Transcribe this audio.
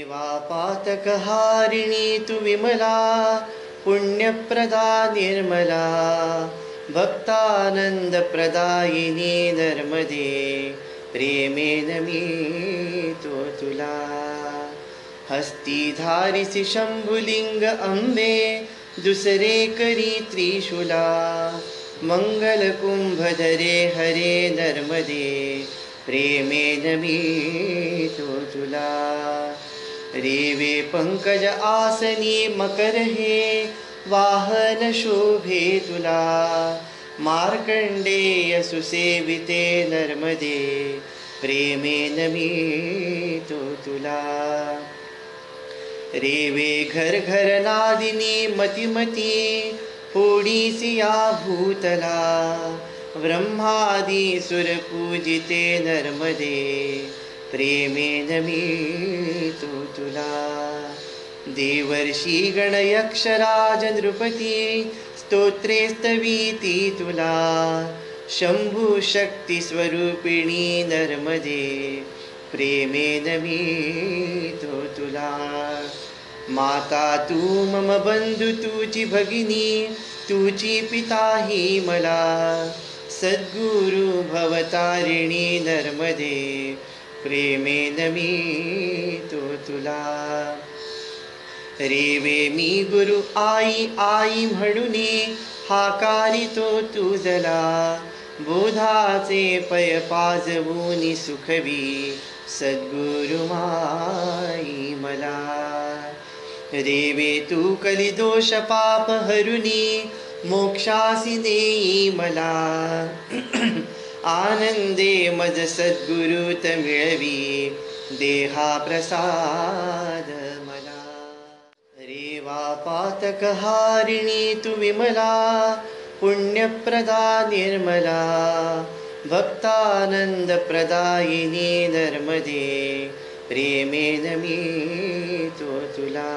देवा पातकहारिणी तु विमला पुण्यप्रदा निर्मला भक्तानंदप्रदायिनी नर्मदे प्रेमेन मीतो तुला हस्तीधारिसि शंभुलिंग अंबे दुसरे करी त्रिशूला मंगलकुंभधरे हरे नर्मदे प्रेमेन मीतो तुला रेवे पंकज आसनी मकर हे वाहन शोभे तुला मार्कंडेय सुसेविते नर्मदे प्रेमेन मीतो तुला रेवे घर घर नादिनी मती मती फोडीसी या भूतला ब्रह्मादि सुरपूजिते नर्मदे प्रेमेन मीतो तुला देवर्षी गणयक्षराज नृपती स्तोत्रे स्तवीति तुला शंभु शक्ति स्वरूपिणी नर्मदे प्रेमेन मीतो तुला माता तू मम बंधु तुची भगिनी तुची पिता ही मला सद्गुरु भवतारिणी नर्मदे प्रेमेन मीतो तुला रेवे मी गुरु आई आई म्हणुनी हाकारितो तुझला बोधाचे पय पाजवूनी सुखवी सद्गुरु माई मला रेवे तू कलिदोष पाप हरुनी मोक्षासी देई मला आनंदे मज सद्गुरुत मिळवी देहा प्रसाद मला रेवा पातकहारिणी तु विमला पुण्यप्रदा निर्मला भक्तानंदप्रदायिनी नर्मदे प्रेमेन मीतो तुला